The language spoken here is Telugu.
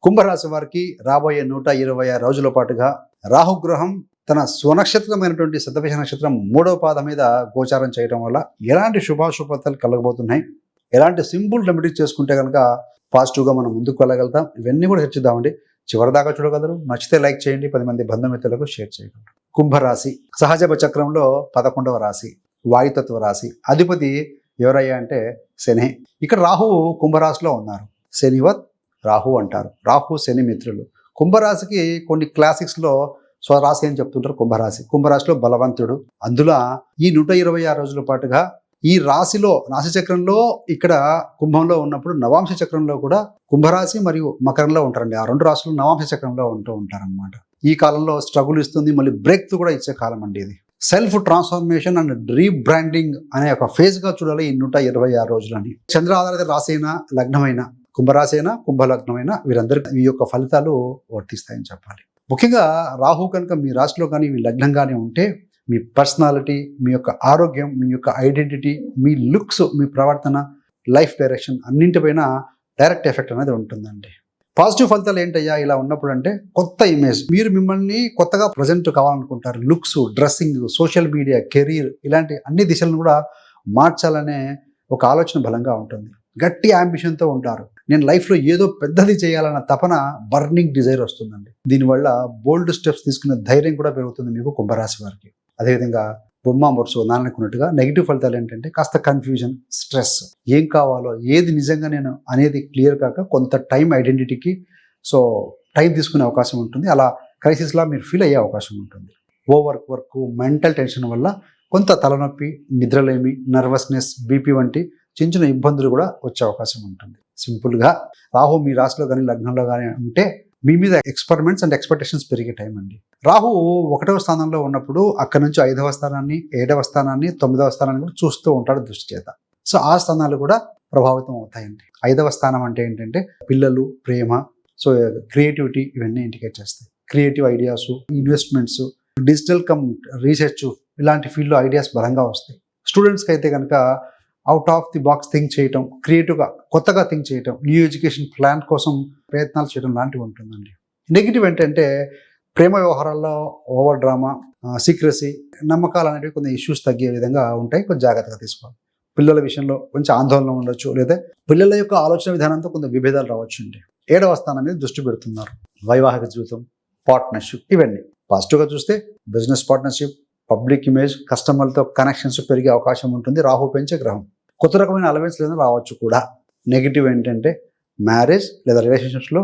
కుంభరాశి వారికి రాబోయే 126 రోజుల పాటుగా రాహుగ్రహం తన స్వనక్షత్రమైనటువంటి శతభిష నక్షత్రం 3వ పాదం మీద గోచారం చేయడం వల్ల ఎలాంటి శుభాశుభతలు కలగబోతున్నాయి, ఎలాంటి సింపుల్ రెమెడీస్ చేసుకుంటే కనుక పాజిటివ్గా మనం ముందుకు వెళ్ళగలుగుతాం, ఇవన్నీ కూడా చర్చిద్దామండి. చివరిదాకా చూడగలరు. నచ్చితే లైక్ చేయండి, 10 మంది బంధుమిత్రులకు షేర్ చేయగలరు. కుంభరాశి సహజ చక్రంలో 11వ రాశి, వాయుతత్వ రాశి. అధిపతి ఎవరయ్యా అంటే శని. ఇక్కడ రాహువు కుంభరాశిలో ఉన్నారు. శనివత్ రాహు అంటారు. రాహు శని మిత్రులు. కుంభరాశికి కొన్ని క్లాసిక్స్లో స్వరాశి అని చెప్తుంటారు. కుంభరాశిలో బలవంతుడు. అందులో ఈ 126 రోజుల పాటుగా ఈ రాశిలో రాశి చక్రంలో ఇక్కడ కుంభంలో ఉన్నప్పుడు నవాంశ చక్రంలో కూడా కుంభరాశి మరియు మకరంలో ఉంటారండి. ఆ 2 రాశులు నవాంశ చక్రంలో ఉంటూ ఉంటారనమాట. ఈ కాలంలో స్ట్రగుల్ ఇస్తుంది, మళ్ళీ బ్రేక్ కూడా ఇచ్చే కాలం అండి ఇది. సెల్ఫ్ ట్రాన్స్ఫర్మేషన్ అండ్ రీబ్రాండింగ్ అనే ఒక ఫేజ్ గా చూడాలి ఈ 126 రోజులని. చంద్ర ఆధారిత రాశి అయినా లగ్నమైన కుంభరాశి అయినా కుంభలగ్నమైనా వీరందరికీ ఈ యొక్క ఫలితాలు వర్తిస్తాయని చెప్పాలి. ముఖ్యంగా రాహు కనుక మీ రాశిలో కానీ మీ లగ్నంగానే ఉంటే మీ పర్సనాలిటీ, మీ యొక్క ఆరోగ్యం, మీ యొక్క ఐడెంటిటీ, మీ లుక్స్, మీ ప్రవర్తన, లైఫ్ డైరెక్షన్ అన్నింటిపైన డైరెక్ట్ ఎఫెక్ట్ అనేది ఉంటుందండి. పాజిటివ్ ఫలితాలు ఏంటయ్యా ఇలా ఉన్నప్పుడు అంటే కొత్త ఇమేజ్, మీరు మిమ్మల్ని కొత్తగా ప్రజెంట్ కావాలనుకుంటారు. Looks, dressing, social media, career ఇలాంటి అన్ని దిశలను కూడా మార్చాలనే ఒక ఆలోచన బలంగా ఉంటుంది. గట్టి అంబిషన్తో ఉంటారు. నేను లైఫ్లో ఏదో పెద్దది చేయాలన్న తపన, బర్నింగ్ డిజైర్ వస్తుందండి. దీనివల్ల బోల్డ్ స్టెప్స్ తీసుకునే ధైర్యం కూడా పెరుగుతుంది మీకు కుంభరాశి వారికి. అదేవిధంగా బొమ్మ మొరుసు నాననుకున్నట్టుగా నెగిటివ్ ఫలితాలు ఏంటంటే కాస్త కన్ఫ్యూజన్, స్ట్రెస్, ఏం కావాలో ఏది నిజంగా నేను అనేది క్లియర్ కాక కొంత టైం ఐడెంటిటీకి టైం తీసుకునే అవకాశం ఉంటుంది. అలా క్రైసిస్లా మీరు ఫీల్ అయ్యే అవకాశం ఉంటుంది. వర్క్, మెంటల్ టెన్షన్ వల్ల కొంత తలనొప్పి, నిద్రలేమి, నర్వస్నెస్, బీపీ వంటి చిన్న చిన్న ఇబ్బందులు కూడా వచ్చే అవకాశం ఉంటుంది. సింపుల్గా రాహు మీ రాశిలో కానీ లగ్నంలో కానీ ఉంటే మీ మీద ఎక్స్పెరిమెంట్స్ అండ్ ఎక్స్పెక్టేషన్స్ పెరిగే టైం అండి. రాహు 1వ స్థానంలో ఉన్నప్పుడు అక్కడ నుంచి 5వ స్థానాన్ని, 7వ స్థానాన్ని, 9వ స్థానాన్ని కూడా చూస్తూ ఉంటాడు దృష్టి చేత. ఆ స్థానాలు కూడా ప్రభావితం అవుతాయండి. 5వ స్థానం అంటే ఏంటంటే పిల్లలు, ప్రేమ, క్రియేటివిటీ ఇవన్నీ ఇండికేట్ చేస్తాయి. Creative ideas, investments, digital research ఇలాంటి ఫీల్డ్లో ఐడియాస్ బలంగా వస్తాయి. స్టూడెంట్స్కి అయితే కనుక out of the box think చేయటం, క్రియేటివ్గా కొత్తగా థింక్ చేయటం, న్యూ ఎడ్యుకేషన్ ప్లాన్ కోసం ప్రయత్నాలు చేయడం లాంటివి ఉంటుందండి. నెగిటివ్ ఏంటంటే ప్రేమ వ్యవహారాల్లో ఓవర్ డ్రామా, సీక్రసీ, నమ్మకాలు అనేవి కొన్ని ఇష్యూస్ తగ్గే విధంగా ఉంటాయి. కొంచెం జాగ్రత్తగా తీసుకోవాలి. పిల్లల విషయంలో కొంచెం ఆందోళన ఉండొచ్చు, లేదా పిల్లల యొక్క ఆలోచన విధానంతో కొంత విభేదాలు రావచ్చు అండి. 7వ స్థానం మీద దృష్టి పెడుతున్నారు. వైవాహిక జీవితం, పార్ట్నర్షిప్ ఇవన్నీ పాజిటివ్గా చూస్తే బిజినెస్ పార్ట్నర్షిప్, పబ్లిక్ ఇమేజ్, కస్టమర్లతో కనెక్షన్స్ పెరిగే అవకాశం ఉంటుంది. రాహు పెంచే గ్రహం. కొత్త రకమైన అలవెన్స్ లేదా రావచ్చు కూడా. నెగిటివ్ ఏంటంటే మ్యారేజ్ లేదా రిలేషన్షిప్స్లో